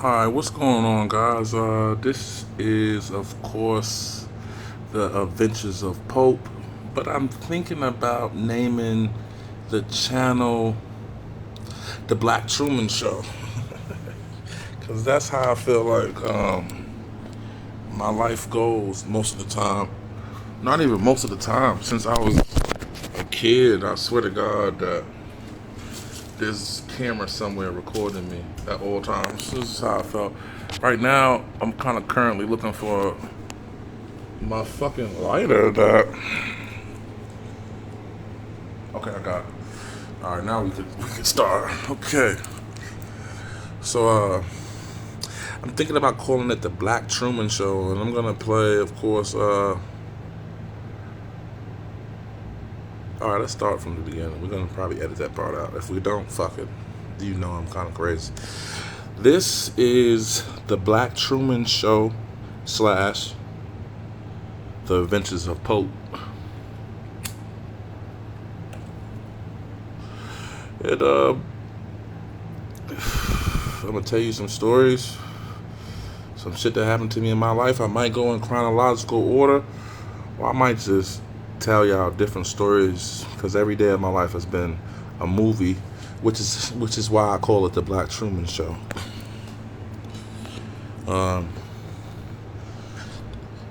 Hi, what's going on, guys? This is, of course, the Adventures of Pope, but I'm thinking about naming the channel The Black Truman Show, because that's how I feel like my life goes most of the time. Not even most of the time, since I was a kid, I swear to God that there's camera somewhere recording me at all times. This is how I felt. Right now, I'm kind of currently looking for my fucking lighter that. Okay, I got it. All right, now we can start. Okay, so I'm thinking about calling it the Black Truman Show, and I'm gonna play, of course. All right, let's start from the beginning. We're gonna probably edit that part out. If we don't, fuck it. You know I'm kind of crazy. This is the Black Truman Show slash The Adventures of Pope. And I'm gonna tell you some stories, some shit that happened to me in my life. I might go in chronological order, or I might just tell y'all different stories, because every day of my life has been a movie, which is why I call it the Black Truman Show.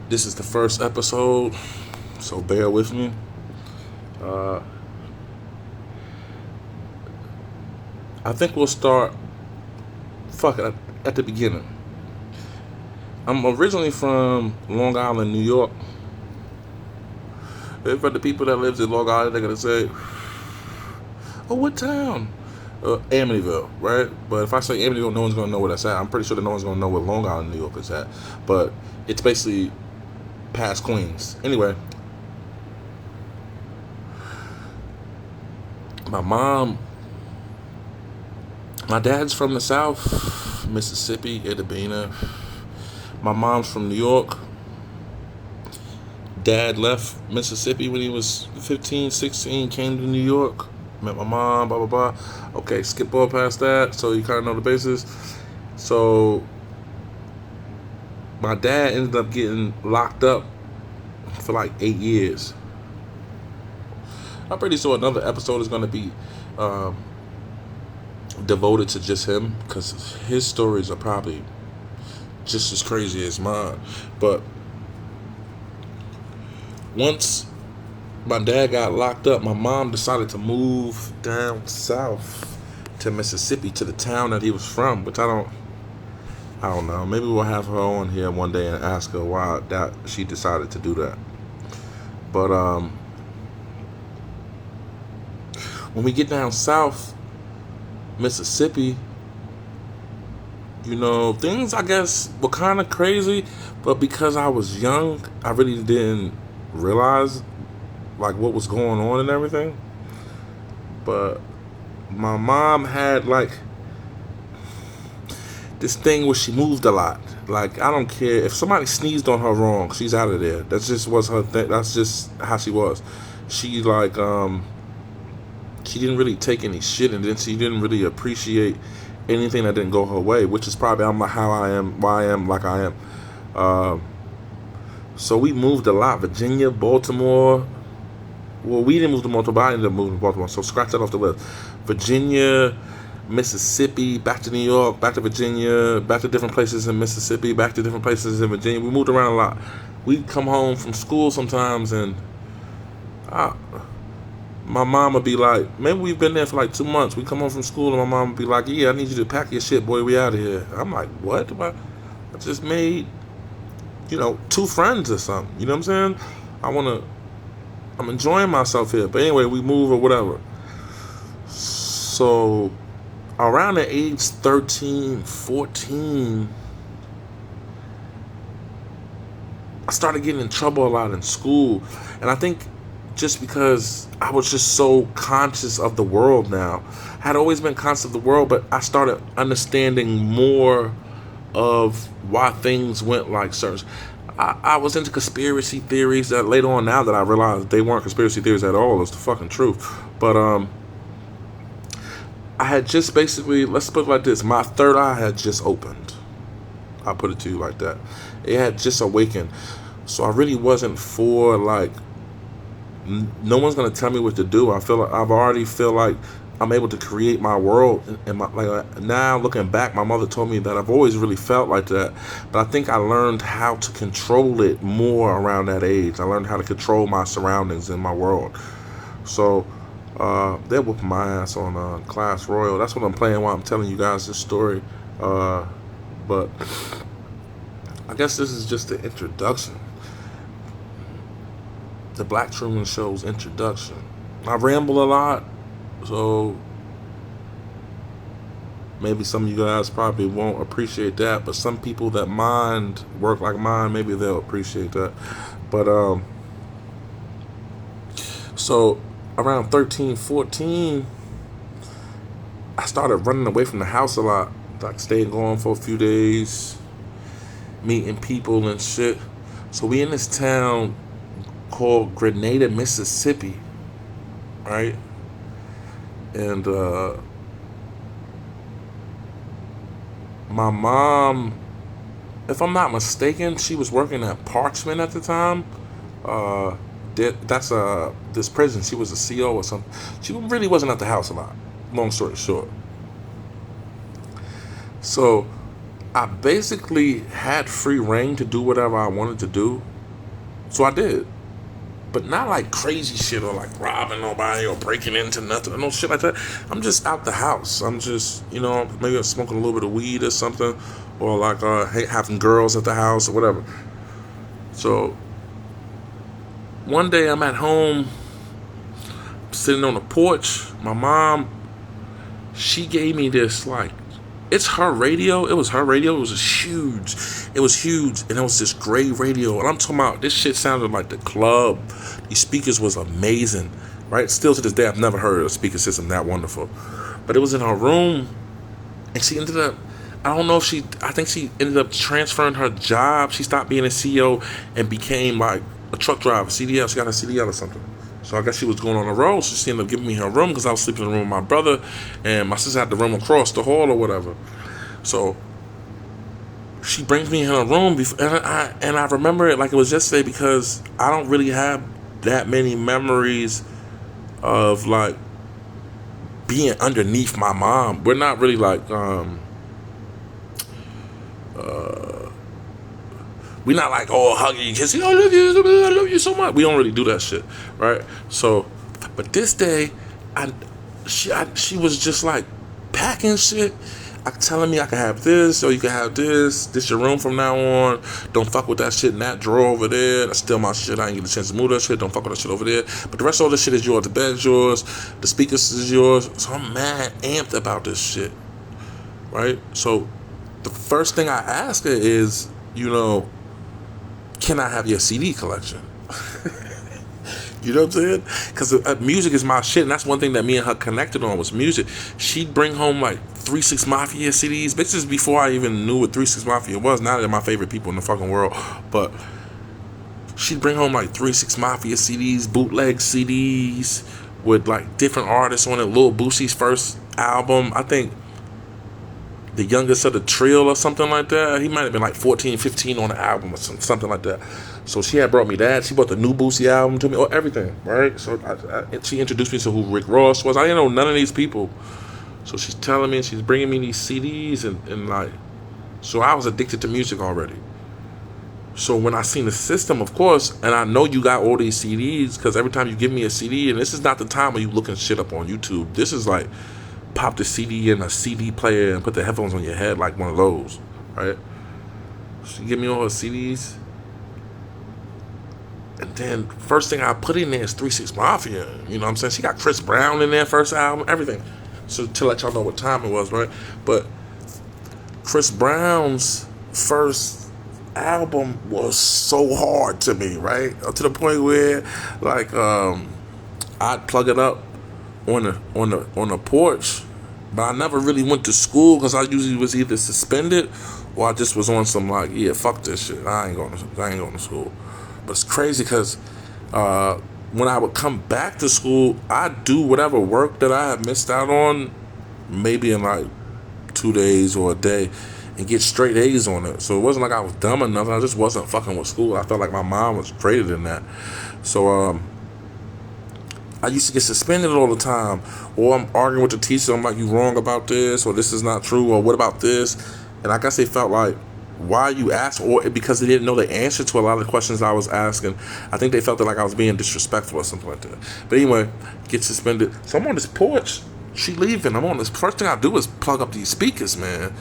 This is the first episode, so bear with me. I think we'll start. Fuck it, at the beginning. I'm originally from Long Island, New York. For the people that lives in Long Island, they're gonna say, "Oh, what town?" Amityville, right? But if I say Amityville, no one's gonna know where that's at. I'm pretty sure that no one's gonna know where Long Island, New York is at. But it's basically past Queens. Anyway, my dad's from the South, Mississippi, Itabena. My mom's from New York. Dad left Mississippi when he was 15, 16, came to New York, met my mom, blah, blah, blah. Okay, skip all past that, so you kind of know the basis. So, my dad ended up getting locked up for like 8 years. I'm pretty sure another episode is going to be devoted to just him, because his stories are probably just as crazy as mine. But once my dad got locked up, my mom decided to move down south to Mississippi, to the town that he was from, which I don't know. Maybe we'll have her on here one day and ask her why that she decided to do that. But when we get down south, Mississippi, things, I guess, were kind of crazy, but because I was young, I really didn't realize like what was going on and everything. But my mom had like this thing where she moved a lot. Like, I don't care if somebody sneezed on her wrong, she's out of there. That just was her thing. That's just how she was. She like she didn't really take any shit, and then she didn't really appreciate anything that didn't go her way, which is probably how I am, why I am like I am. So we moved a lot. Virginia, Baltimore. Well, we didn't move to Baltimore, but I ended up moving to Baltimore. So scratch that off the list. Virginia, Mississippi, back to New York, back to Virginia, back to different places in Mississippi, back to different places in Virginia. We moved around a lot. We'd come home from school sometimes, and my mom would be like, maybe we've been there for like 2 months. We come home from school, and my mom would be like, "Yeah, I need you to pack your shit, boy. We out of here." I'm like, "What? I just made, 2 friends or something. You know what I'm saying? I'm enjoying myself here." But anyway, we move or whatever. So around the age 13, 14, I started getting in trouble a lot in school. And I think just because I was just so conscious of the world now. I had always been conscious of the world, but I started understanding more of why things went like certain. I was into conspiracy theories that later on, now that I realized they weren't conspiracy theories at all, it's the fucking truth. But I had just basically, let's put it like this, my third eye had just opened. I put it to you like that. It had just awakened. So I really wasn't for like no one's gonna tell me what to do. I feel like I've already feel like I'm able to create my world. And my, like now looking back, my mother told me that I've always really felt like that, but I think I learned how to control it more around that age. I learned how to control my surroundings in my world. So they're whooping my ass on Clash Royale. That's what I'm playing while I'm telling you guys this story. But I guess this is just the introduction. The Black Truman Show's introduction. I ramble a lot, so maybe some of you guys probably won't appreciate that, but some people that mind work like mine, maybe they'll appreciate that. But so around 13, 14, I started running away from the house a lot. Like staying gone for a few days, meeting people and shit. So we in this town called Grenada, Mississippi, right? And my mom, if I'm not mistaken, she was working at Parchment at the time. That's this prison. She was a CO or something. She really wasn't at the house a lot. Long story short. So I basically had free reign to do whatever I wanted to do. So I did. But not like crazy shit or like robbing nobody or breaking into nothing or no shit like that. I'm just out the house. I'm just, maybe I'm smoking a little bit of weed or something, or like having girls at the house or whatever. So one day I'm at home, sitting on the porch. My mom, she gave me this like, it's her radio. It was her radio. It was huge. It was huge. And it was this gray radio. And I'm talking about, this shit sounded like the club. These speakers was amazing. Right? Still to this day, I've never heard a speaker system that wonderful. But it was in her room. And she ended up, I don't know if I think she ended up transferring her job. She stopped being a CEO and became like a truck driver, CDL. She got a CDL or something. So I guess she was going on the road. So she ended up giving me her room because I was sleeping in the room with my brother, and my sister had the room across the hall or whatever. So she brings me in her room, and I remember it like it was yesterday because I don't really have that many memories of like being underneath my mom. We're not really like we're not like, oh, hugging, kissing, I love you so much. We don't really do that shit, right? So, but this day, she was just like packing shit, telling me I can have this, or you can have this. This your room from now on. Don't fuck with that shit in that drawer over there. That's still my shit. I ain't get a chance to move that shit. Don't fuck with that shit over there. But the rest of all this shit is yours. The bed is yours. The speakers is yours. So I'm mad amped about this shit, right? So the first thing I ask her is, can I have your CD collection? You know what I'm saying? Because music is my shit, and that's one thing that me and her connected on was music. She'd bring home like 3 6 Mafia CDs. Bitches before I even knew what 3 6 Mafia was. Now they're my favorite people in the fucking world. But she'd bring home like 3 6 Mafia CDs, bootleg CDs with like different artists on it. Lil Boosie's first album, I think the youngest of the trio or something like that. He might have been like 14, 15 on the album or something like that. So she had brought me that. She brought the new Boosie album to me, or everything, right? So she introduced me to who Rick Ross was. I didn't know none of these people. So she's telling me, she's bringing me these CDs and like, so I was addicted to music already. So when I seen the system, of course, and I know you got all these CDs, because every time you give me a CD, and this is not the time when you looking shit up on YouTube. This is like, pop the CD in a CD player and put the headphones on your head like one of those, right? She give me all her CDs. And then first thing I put in there is 3 6 Mafia. You know what I'm saying? She got Chris Brown in there, first album, everything. So to let y'all know what time it was, right? But Chris Brown's first album was so hard to me, right? To the point where like I'd plug it up on the porch, but I never really went to school because I usually was either suspended or I just was on some like, yeah, fuck this shit. I ain't going to school. But it's crazy because when I would come back to school, I'd do whatever work that I had missed out on, maybe in like 2 days or a day, and get straight A's on it. So it wasn't like I was dumb enough. I just wasn't fucking with school. I felt like my mom was greater than that. So I used to get suspended all the time, or I'm arguing with the teacher. I'm like, "You wrong about this," or "This is not true," or "What about this?" And I guess they felt like, "Why are you asking?" Or because they didn't know the answer to a lot of the questions I was asking. I think they felt like I was being disrespectful or something like that. But anyway, get suspended. So I'm on this porch. She leaving. I'm on this. First thing I do is plug up these speakers, man,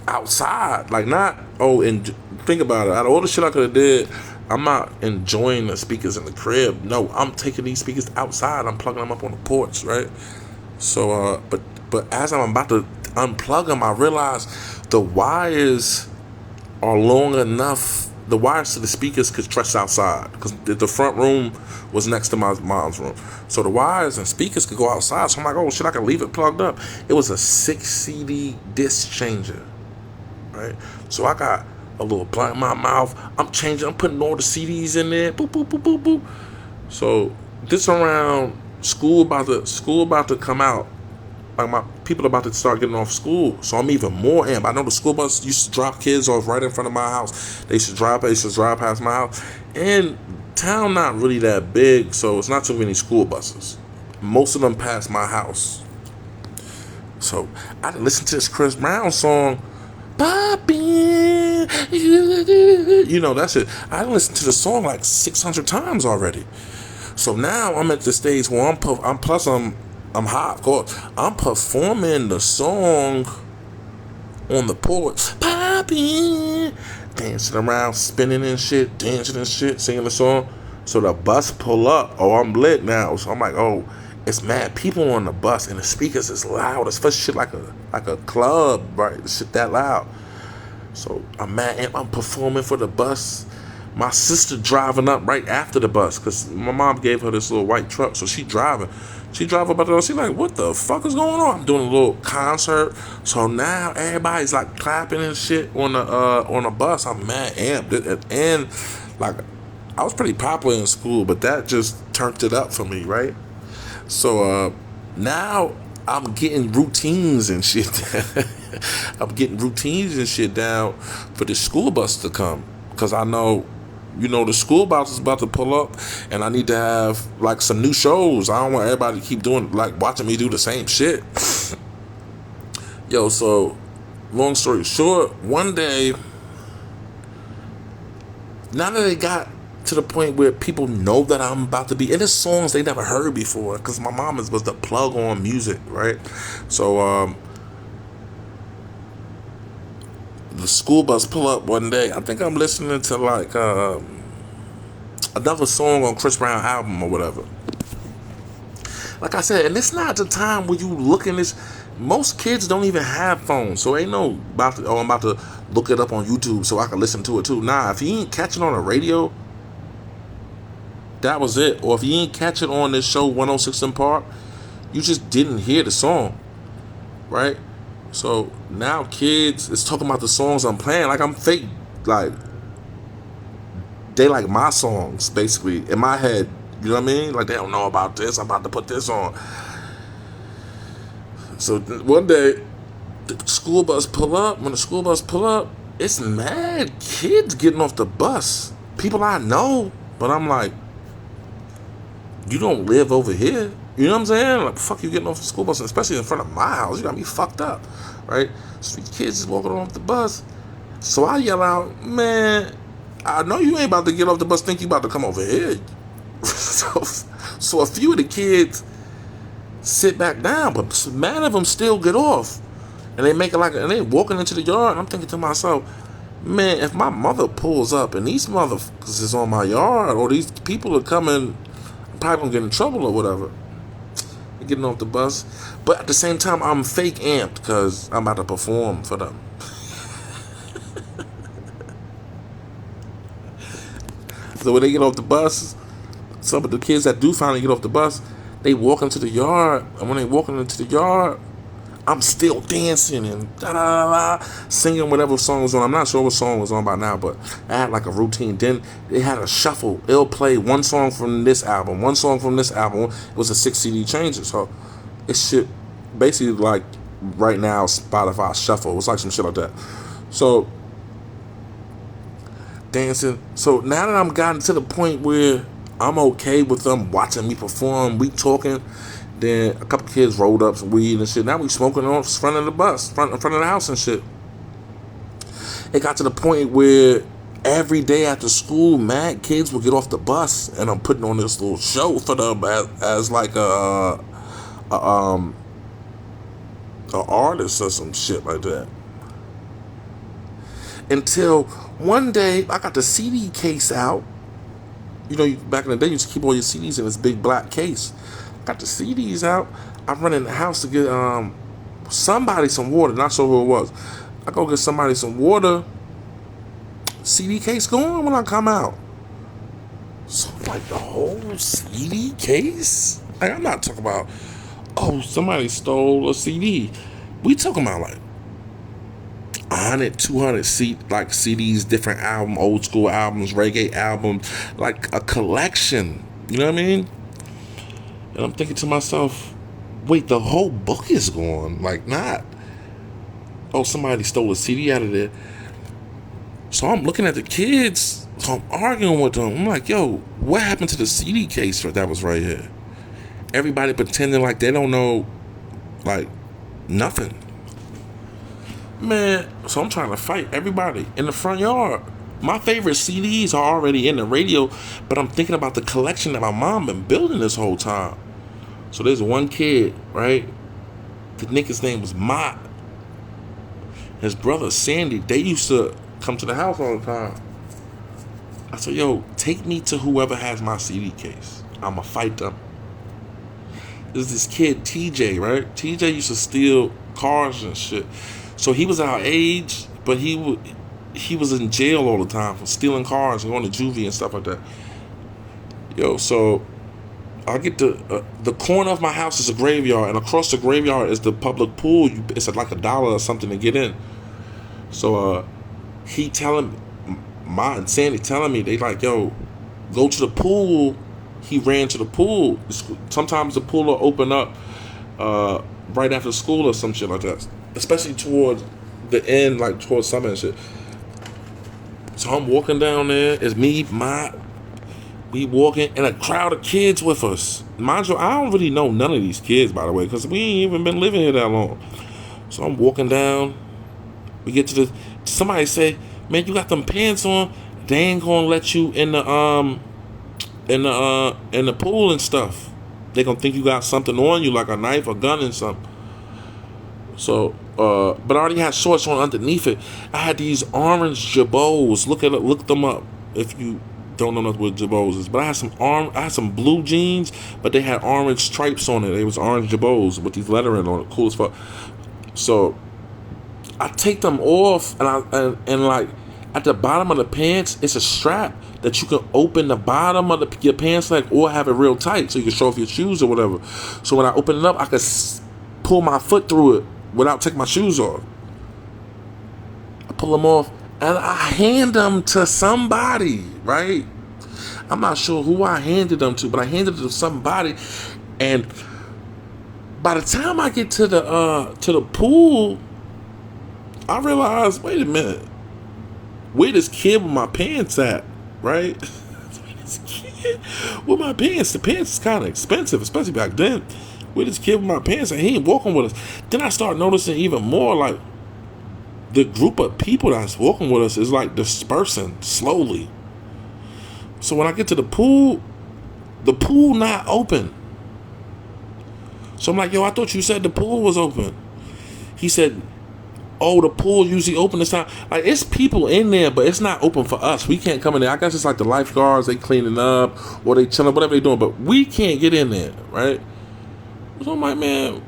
outside. Like not and think about it. Out of all the shit I could have did, I'm not enjoying the speakers in the crib. No, I'm taking these speakers outside. I'm plugging them up on the porch, right? So, but as I'm about to unplug them, I realize the wires are long enough. The wires to the speakers could stretch outside because the front room was next to my mom's room. So the wires and speakers could go outside. So I'm like, oh shit, I can leave it plugged up. It was a 6 CD disc changer, right? So I got a little blunt in my mouth. I'm putting all the CDs in there. Boop, boop, boop, boop, boop. So this around school about to come out. Like my people about to start getting off school. So I'm even more amped. I know the school bus used to drop kids off right in front of my house. They should drive past my house. And town not really that big, so it's not too many school buses. Most of them pass my house. So I listened to this Chris Brown song, Poppin', you know, that's it. I listened to the song like 600 times already. So now I'm at the stage where I'm hot. I'm performing the song on the porch, popping, dancing around, spinning and shit, singing the song. So the bus pull up. Oh, I'm lit now. So I'm like, oh, it's mad people on the bus and the speakers is loud. It's for shit like a club, right? The shit that loud. So I'm mad and I'm performing for the bus. My sister driving up right after the bus because my mom gave her this little white truck. So she driving. She drive up at the. She like, what the fuck is going on? I'm doing a little concert. So now everybody's like clapping and shit on the bus. I'm mad amped. And like I was pretty popular in school, but that just turned it up for me, right? So now I'm getting routines and shit. I'm getting routines and shit down for the school bus to come. Because I know, the school bus is about to pull up and I need to have like some new shows. I don't want everybody to keep doing, like watching me do the same shit. Yo, so long story short, one day, now that they got to the point where people know that I'm about to be, and it's songs they never heard before, because my mom was the plug on music, right? So the school bus pull up one day. I think I'm listening to like another song on Chris Brown album or whatever. Like I said, and it's not the time where you look in this. Most kids don't even have phones, so ain't no I'm about to look it up on YouTube so I can listen to it too. Nah, if he ain't catching on the radio, that was it. Or if you ain't catch it on this show 106 in Park, you just didn't hear the song, right? So now kids is talking about the songs I'm playing like I'm fake. Like they like my songs basically in my head. You know what I mean? Like they don't know about this. I'm about to put this on. So one day, the school bus pull up. When the school bus pull up, it's mad kids getting off the bus. People I know, but I'm like, you don't live over here. You know what I'm saying? Like, fuck you getting off the school bus, especially in front of my house. You got me fucked up, right? So these kids is walking off the bus. So I yell out, man, I know you ain't about to get off the bus, think you about to come over here. So a few of the kids sit back down, but many of them still get off. And they make it and they walking into the yard. And I'm thinking to myself, man, if my mother pulls up and these motherfuckers is on my yard, or these people are coming, I'm probably gonna get in trouble or whatever. They're getting off the bus. But at the same time, I'm fake amped because I'm about to perform for them. So when they get off the bus, some of the kids that do finally get off the bus, they walk into the yard, and when they walking into the yard, I'm still dancing and singing whatever song was on. I'm not sure what song was on by now, but I had like a routine. Then they had a shuffle. It'll play one song from this album, one song from this album. It was a 6 CD changer, so it shit basically like right now Spotify Shuffle. It's like some shit like that. So dancing. So now that I'm gotten to the point where I'm okay with them watching me perform, we talking. Then a couple kids rolled up some weed and shit. Now we smoking on front of the bus, in front of the house and shit. It got to the point where every day after school, mad kids would get off the bus, and I'm putting on this little show for them as like a artist or some shit like that. Until one day I got the CD case out. You know, back in the day, you used to keep all your CDs in this big black case. Got the CDs out. I run in the house to get somebody some water. Not sure who it was. I go get somebody some water. CD case going when I come out. So like the whole CD case? Like, I'm not talking about, oh, somebody stole a CD. We talking about like 100, 200 like CDs, different albums, old school albums, reggae albums, like a collection. You know what I mean? And I'm thinking to myself, wait, the whole book is gone. Like, not, oh, somebody stole a CD out of there. So I'm looking at the kids, so I'm arguing with them. I'm like, yo, what happened to the CD case that was right here? Everybody pretending like they don't know, like, nothing. Man, so I'm trying to fight everybody in the front yard. My favorite CDs are already in the radio, but I'm thinking about the collection that my mom been building this whole time. So there's one kid, right? The nigga's name was Mott. His brother Sandy, they used to come to the house all the time. I said, yo, take me to whoever has my CD case. I'ma fight them. There's this kid, TJ, right? TJ used to steal cars and shit. So he was our age, but he was in jail all the time for stealing cars and going to juvie and stuff like that. Yo, so I get to the corner of my house is a graveyard, and across the graveyard is the public pool. It's like $1 or something to get in. So he telling my and Sandy telling me, they like, yo, go to the pool. He ran to the pool. Sometimes the pool will open up right after school or some shit like that, especially towards the end, like towards summer and shit. So I'm walking down there. It's me, we walking, and a crowd of kids with us. Mind you, I don't really know none of these kids, by the way, because we ain't even been living here that long. So I'm walking down. We get to somebody say, man, you got them pants on. They ain't gonna let you in the pool and stuff. They gonna think you got something on you, like a knife or gun and something. So, but I already had shorts on underneath it. I had these orange jabots. Look them up if you don't know what jabots is. But I had some blue jeans, but they had orange stripes on it. They was orange jabots with these lettering on it. Cool as fuck. So I take them off, and like at the bottom of the pants, it's a strap that you can open the bottom of your pants leg or have it real tight so you can show off your shoes or whatever. So when I open it up, I could pull my foot through it without taking my shoes off. I pull them off and I hand them to somebody, right? I'm not sure who I handed them to, but I handed it to somebody. And by the time I get to the pool, I realized, wait a minute, where this kid with my pants at, right? This kid with my pants. The pants is kind of expensive, especially back then. Where this kid with my pants at? He ain't walking with us. Then I start noticing even more, like, the group of people that's walking with us is like dispersing slowly. So when I get to the pool not open. So I'm like, yo, I thought you said the pool was open. He said, oh, the pool usually open this time. Like, it's people in there, but it's not open for us. We can't come in there. I guess it's like the lifeguards, they cleaning up or they chilling, whatever they doing, but we can't get in there, right? So I'm like, man,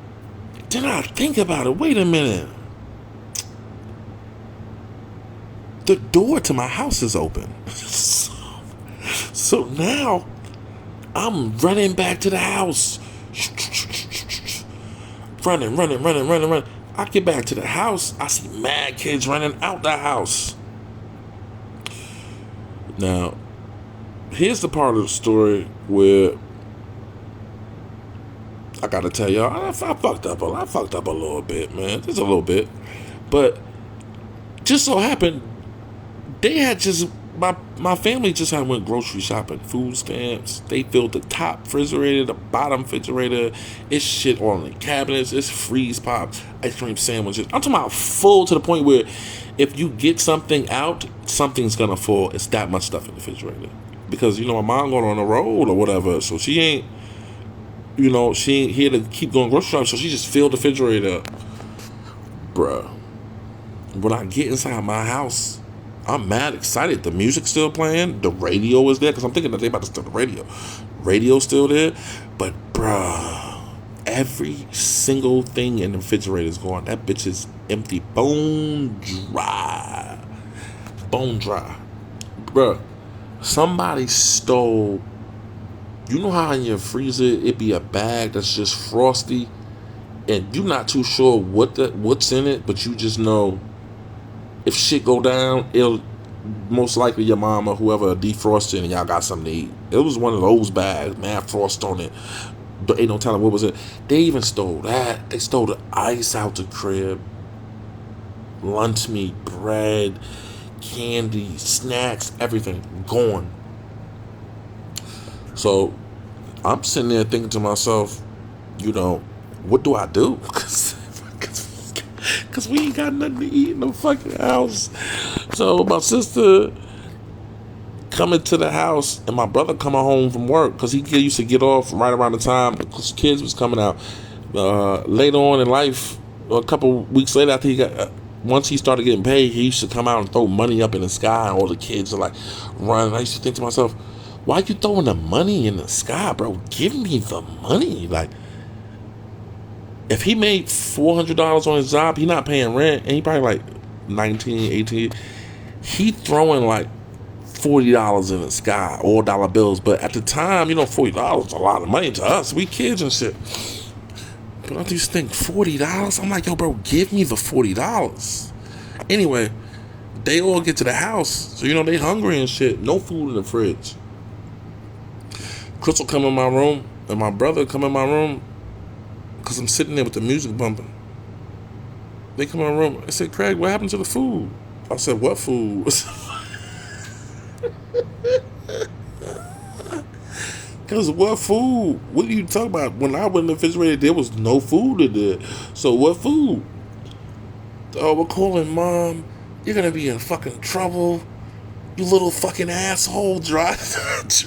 then I think about it. Wait a minute. The door to my house is open. So now I'm running back to the house. Running. I get back to the house. I see mad kids running out the house. Now, here's the part of the story where I gotta tell y'all, I fucked up. I fucked up a little bit, man. Just a little bit. But just so happened, they had just my family just had went grocery shopping, food stamps. They filled the top refrigerator, the bottom refrigerator. It's shit on the cabinets. It's freeze pops, ice cream sandwiches. I'm talking about full to the point where if you get something out, something's gonna fall. It's that much stuff in the refrigerator because my mom going on the road or whatever, so she ain't. She ain't here to keep going grocery shopping, so she just filled the refrigerator up. Bruh. When I get inside my house, I'm mad excited. The music's still playing. The radio is there, because I'm thinking that they about to start the radio. Radio's still there. But, bruh, every single thing in the refrigerator is gone. That bitch is empty. Bone dry. Bone dry. Bruh, somebody stole... You know how in your freezer it be a bag that's just frosty, and you're not too sure what's in it, but you just know if shit go down, it'll most likely your mom or whoever defrosted and y'all got something to eat. It was one of those bags, man, frost on it. But ain't no telling what was it. They even stole that. They stole the ice out the crib, lunch meat, bread, candy, snacks, everything gone. So I'm sitting there thinking to myself, what do I do? Because we ain't got nothing to eat in the fucking house. So my sister coming to the house and my brother coming home from work, because he used to get off right around the time because kids was coming out. Later on in life, a couple weeks later after he got... once he started getting paid, he used to come out and throw money up in the sky, and all the kids are like running. I used to think to myself, why you throwing the money in the sky, bro? Give me the money. Like, if he made $400 on his job, he not paying rent, and he probably like 19, 18. He throwing like $40 in the sky, all dollar bills. But at the time, $40 is a lot of money to us. We kids and shit. But I just think $40. I'm like, yo, bro, give me the $40. Anyway, they all get to the house, so they hungry and shit. No food in the fridge. Crystal come in my room, and my brother come in my room, because I'm sitting there with the music bumping. They come in my room. I said, Craig, what happened to the food? I said, what food? Because what food? What are you talking about? When I went in the refrigerator, there was no food in there. So what food? Oh, we're calling Mom. You're going to be in fucking trouble. You little fucking asshole, Dry.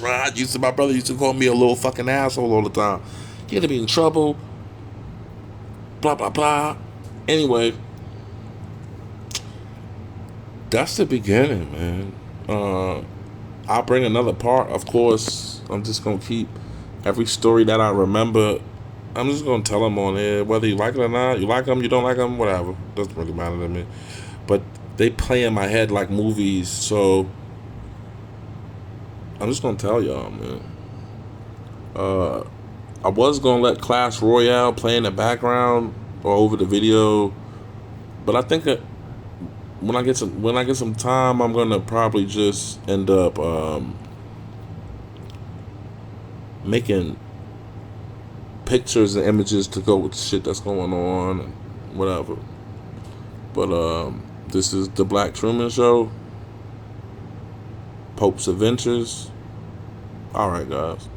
My brother used to call me a little fucking asshole all the time. You're gonna be in trouble. Blah, blah, blah. Anyway, that's the beginning, man. I'll bring another part, of course. I'm just gonna keep every story that I remember. I'm just gonna tell them on there, whether you like it or not. You like them, you don't like them, whatever. Doesn't really matter to me. But they play in my head like movies, so I'm just gonna tell y'all, man. I was gonna let Clash Royale play in the background or over the video, but I think when I get some time, I'm gonna probably just end up making pictures and images to go with the shit that's going on and whatever. But this is the Black Truman Show. Pope's Adventures. Alright, guys.